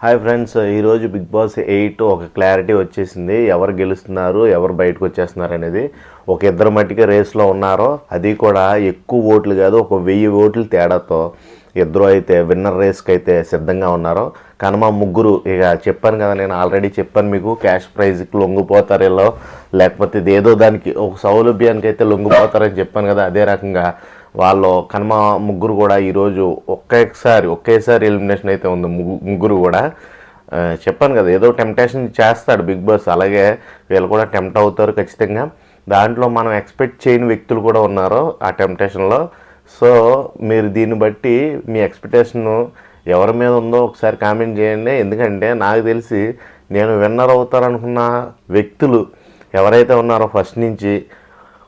Hi friends, ఈరోజు big boss 8 ఒక clarity వచ్చేసింది. ఎవరు గెలుస్తున్నారు, ఎవరు బయటకు వచ్చేస్తున్నారు అనేది. ఒక ఇద్దరు మట్టికి రేస్లో ఉన్నారో, అది కూడా ఎక్కువ ఓట్లు కాదు, ఒక 1000 ఓట్ల తేడాతో ఇద్దరు అయితే విన్నర్ రేస్కి అయితే సిద్ధంగా ఉన్నారో. కానీ మా ముగ్గురు ఇక చెప్పాను కదా, నేను ఆల్రెడీ చెప్పాను మీకు, క్యాష్ ప్రైజ్కి లొంగిపోతారు వీళ్ళు, లేకపోతే ఇది ఏదో దానికి ఒక సౌలభ్యానికి అయితే లొంగిపోతారని చెప్పాను కదా. అదే రకంగా వాళ్ళు కనుమ ముగ్గురు కూడా ఈరోజు ఒకేసారి ఎలిమినేషన్ అయితే ఉంది. ముగ్గురు కూడా చెప్పాను కదా, ఏదో టెంప్టేషన్ చేస్తాడు బిగ్ బాస్, అలాగే వీళ్ళు కూడా టెంప్ట్ అవుతారు ఖచ్చితంగా. దాంట్లో మనం ఎక్స్పెక్ట్ చేయని వ్యక్తులు కూడా ఉన్నారు ఆ టెంప్టేషన్లో. సో మీరు దీన్ని బట్టి మీ ఎక్స్పెక్టేషన్ ఎవరి మీద ఉందో ఒకసారి కామెంట్ చేయండి. ఎందుకంటే నాకు తెలిసి నేను విన్నర్ అవుతారనుకున్న వ్యక్తులు ఎవరైతే ఉన్నారో ఫస్ట్ నుంచి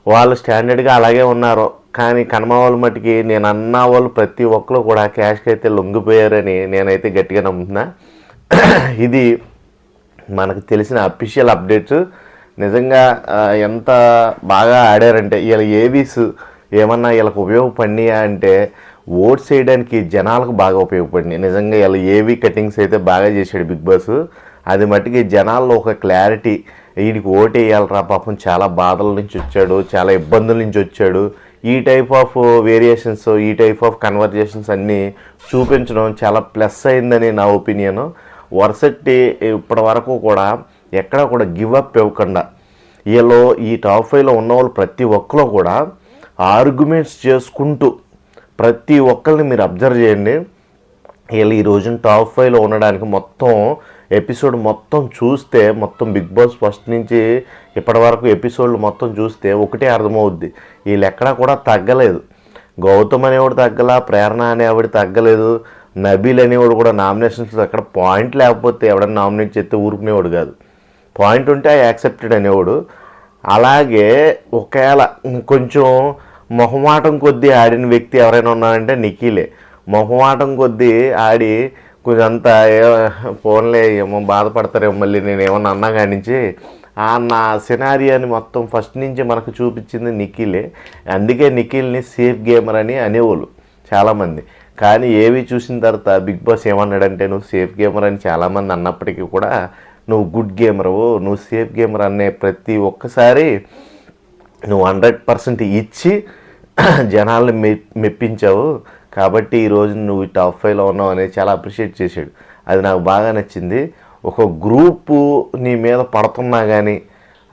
వాళ్ళు స్టాండర్డ్గా అలాగే ఉన్నారో, కానీ కనుమ వాళ్ళ మటుకి నేను అన్న వాళ్ళు ప్రతి ఒక్కరు కూడా క్యాష్కి అయితే లొంగిపోయారని నేనైతే గట్టిగా నమ్ముతున్నా. ఇది మనకు తెలిసిన అఫీషియల్ అప్డేట్స్. నిజంగా ఎంత బాగా ఆడారంటే వీళ్ళ ఏవీస్ ఏమన్నా వీళ్ళకి ఉపయోగపడినాయా అంటే, ఓట్స్ వేయడానికి జనాలకు బాగా ఉపయోగపడినాయి. నిజంగా వీళ్ళ ఏవీ కటింగ్స్ అయితే బాగా చేశాడు బిగ్ బాస్. అది మట్టుకి జనాల్లో ఒక క్లారిటీ, వీడికి ఓటు వేయాలరా పాపం, చాలా బాధల నుంచి వచ్చాడు, చాలా ఇబ్బందుల నుంచి వచ్చాడు, ఈ టైప్ ఆఫ్ వేరియేషన్స్, ఈ టైప్ ఆఫ్ కన్వర్జేషన్స్ అన్నీ చూపించడం చాలా ప్లస్ అయిందని నా ఒపీనియను. వరుసటి ఇప్పటి వరకు కూడా ఎక్కడ కూడా గివ్ అప్ ఇవ్వకుండా వీళ్ళు ఈ టాప్ 5లో ఉన్న వాళ్ళు ప్రతి ఒక్కరు కూడా ఆర్గ్యుమెంట్స్ చేసుకుంటూ, ప్రతి ఒక్కరిని మీరు అబ్జర్వ్ చేయండి, వీళ్ళు ఈ రోజున టాప్ 5లో ఉండడానికి మొత్తం ఎపిసోడ్ మొత్తం చూస్తే, మొత్తం బిగ్ బాస్ ఫస్ట్ నుంచి ఇప్పటి వరకు ఎపిసోడ్లు మొత్తం చూస్తే ఒకటే అర్థమవుద్ది, వీళ్ళు ఎక్కడా కూడా తగ్గలేదు. గౌతమ్ అనేవాడు తగ్గలా, ప్రేరణ అనేవాడు తగ్గలేదు, నబీల్ అనేవాడు కూడా నామినేషన్స్ ఎక్కడ పాయింట్ లేకపోతే ఎవడన్నా నామినేట్ చేస్తే ఊరుకునేవాడు కాదు, పాయింట్ ఉంటే యాక్సెప్టెడ్ అనేవాడు. అలాగే ఒకవేళ కొంచెం మొహమాటం కొద్దీ ఆడిన వ్యక్తి ఎవరైనా ఉన్నారంటే నిఖిలే. మొహమాటం కొద్దీ ఆడి కొంచెం అంతా ఫోన్లే ఏమో బాధపడతారేమో మళ్ళీ నేను ఏమన్నా అన్నా కానించి నా సినారియాని మొత్తం ఫస్ట్ నుంచి మనకు చూపించింది నిఖిలే. అందుకే నిఖిల్ని సేఫ్ గేమర్ అని అనేవాళ్ళు చాలామంది. కానీ ఏవి చూసిన తర్వాత బిగ్ బాస్ ఏమన్నాడంటే, నువ్వు సేఫ్ గేమర్ అని చాలామంది అన్నప్పటికీ కూడా నువ్వు గుడ్ గేమరు, నువ్వు సేఫ్ గేమర్ అనే ప్రతి ఒక్కసారి నువ్వు 100% ఇచ్చి జనాల్ని మెప్పించావు. కాబట్టి ఈరోజు నువ్వు టాప్ 5లో ఉన్నావు అనేది చాలా అప్రిషియేట్ చేశాడు. అది నాకు బాగా నచ్చింది. ఒక గ్రూపు నీ మీద పడుతున్నా కానీ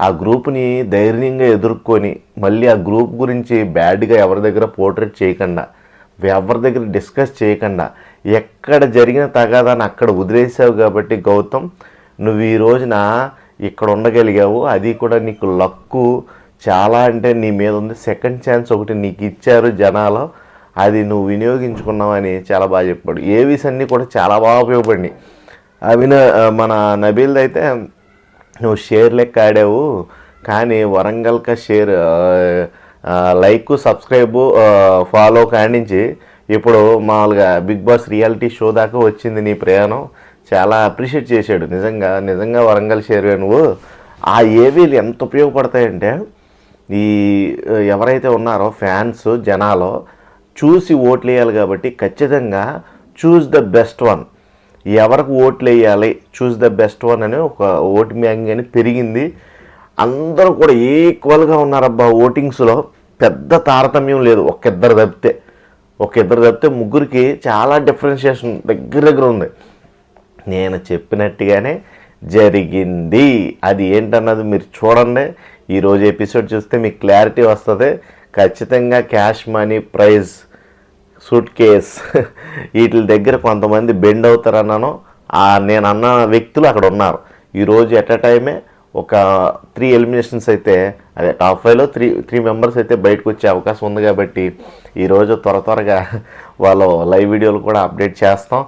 ఆ గ్రూప్ని ధైర్యంగా ఎదుర్కొని, మళ్ళీ ఆ గ్రూప్ గురించి బ్యాడ్గా ఎవరి దగ్గర పోర్ట్రేట్ చేయకుండా, ఎవరి దగ్గర డిస్కస్ చేయకుండా, ఎక్కడ జరిగిన తగాదాన్ని అక్కడ వదిలేసావు. కాబట్టి గౌతమ్, నువ్వు ఈ రోజున ఇక్కడ ఉండగలిగావు. అది కూడా నీకు లక్కు చాలా, అంటే నీ మీద ఉంది. సెకండ్ ఛాన్స్ ఒకటి నీకు ఇచ్చారు జనాలు, అది నువ్వు వినియోగించుకున్నావని చాలా బాగా చెప్పాడు. ఏవీస్ అన్నీ కూడా చాలా బాగా ఉపయోగపడినాయి. మన నబీల్ది అయితే నువ్వు షేర్ లెక్క ఆడావు, కానీ వరంగల్క షేర్ లైక్ సబ్స్క్రైబు ఫాలో కానించి ఇప్పుడు మామూలుగా బిగ్ బాస్ రియాలిటీ షో దాకా వచ్చింది నీ ప్రయాణం. చాలా అప్రిషియేట్ చేశాడు. నిజంగా వరంగల్ షేర్ నువ్వు. ఆ ఏవీలు ఎంత ఉపయోగపడతాయంటే, ఈ ఎవరైతే ఉన్నారో ఫ్యాన్స్ జనాలు చూసి ఓట్లు వేయాలి. కాబట్టి ఖచ్చితంగా చూస్ ద బెస్ట్ వన్, ఎవరికి ఓట్లు వేయాలి చూస్ ద బెస్ట్ వన్ అని ఒక ఓటు బ్యాంక్ అని పెరిగింది. అందరూ కూడా ఈక్వల్గా ఉన్నారబ్బా ఓటింగ్స్లో, పెద్ద తారతమ్యం లేదు. ఒక ఇద్దరు తప్పితే ముగ్గురికి చాలా డిఫరెన్షియేషన్ దగ్గర ఉంది. నేను చెప్పినట్టుగానే జరిగింది. అది ఏంటన్నది మీరు చూడండి. ఈరోజు ఎపిసోడ్ చూస్తే మీకు క్లారిటీ వస్తుంది. ఖచ్చితంగా cash money prize suit case వీటి దగ్గర కొంతమంది బెండ్ అవుతారన్నాను. నేను అన్న వ్యక్తులు అక్కడ ఉన్నారు. ఈరోజు ఎట్ అ టైమే ఒక 3 ఎలిమినేషన్స్ అయితే, అదే టాప్ 5లో 3 మెంబర్స్ అయితే బయటకు వచ్చే అవకాశం ఉంది. కాబట్టి ఈరోజు త్వరగా వాళ్ళు లైవ్ వీడియోలు కూడా అప్డేట్ చేస్తాం.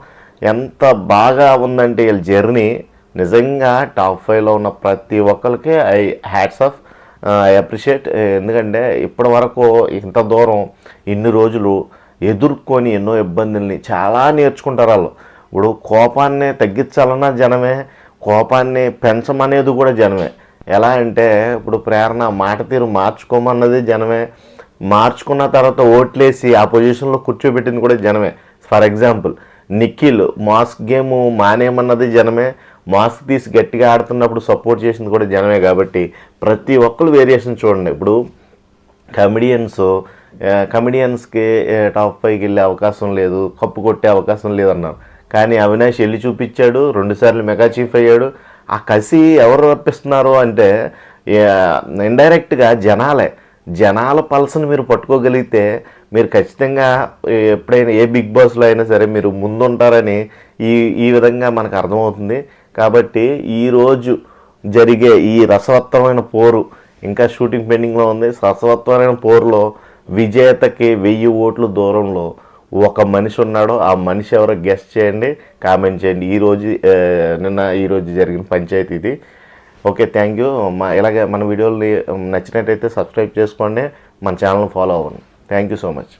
ఎంత బాగా ఉందంటే వీళ్ళ జర్నీ, నిజంగా టాప్ 5లో ఉన్న ప్రతి ఒక్కరికి హ్యాట్స్ ఆఫ్, ఐ అప్రిషియేట్. ఎందుకంటే ఇప్పటి వరకు ఇంత దూరం ఇన్ని రోజులు ఎదుర్కొని ఎన్నో ఇబ్బందుల్ని చాలా నేర్చుకుంటారు వాళ్ళు. ఇప్పుడు కోపాన్ని తగ్గించాలన్నా జనమే, కోపాన్ని పెంచమనేది కూడా జనమే. ఎలా అంటే ఇప్పుడు ప్రేరణ మాట తీరు మార్చుకోమన్నది జనమే, మార్చుకున్న తర్వాత ఓట్లేసి ఆ పొజిషన్లో కూర్చోబెట్టింది కూడా జనమే. For example Nikhil mask game మానేయమన్నది జనమే, మాస్క్ తీసి గట్టిగా ఆడుతున్నప్పుడు సపోర్ట్ చేసింది కూడా జనమే. కాబట్టి ప్రతి ఒక్కరు వేరియేషన్ చూడండి. ఇప్పుడు కమెడియన్స్కి టాప్ 5కి వెళ్ళే అవకాశం లేదు, కప్పు కొట్టే అవకాశం లేదన్నారు. కానీ అవినాష్ వెళ్ళి చూపించాడు, 2 సార్లు మెగా చీఫ్ అయ్యాడు. ఆ కసి ఎవరు రప్పిస్తున్నారు అంటే ఇండైరెక్ట్గా జనాల పల్స్ని మీరు పట్టుకోగలిగితే మీరు ఖచ్చితంగా ఎప్పుడైనా ఏ బిగ్ బాస్లో అయినా సరే మీరు ముందుంటారని ఈ విధంగా మనకు అర్థమవుతుంది. కాబట్టి ఈరోజు జరిగే ఈ రసవత్తరమైన పోరు, ఇంకా షూటింగ్ పెండింగ్లో ఉంది. రసవత్తరమైన పోరులో విజేతకి 1000 ఓట్ల దూరంలో ఒక మనిషి ఉన్నాడు. ఆ మనిషి ఎవరో గెస్ట్ చేయండి, కామెంట్ చేయండి. ఈరోజు జరిగిన పంచాయతీ ఇది. Okay, thank you. ఇలాగే మన వీడియోని నచ్చినట్టయితే సబ్స్క్రైబ్ చేసుకోండి, మన ఛానల్ని ఫాలో అవ్వండి. Thank you so much.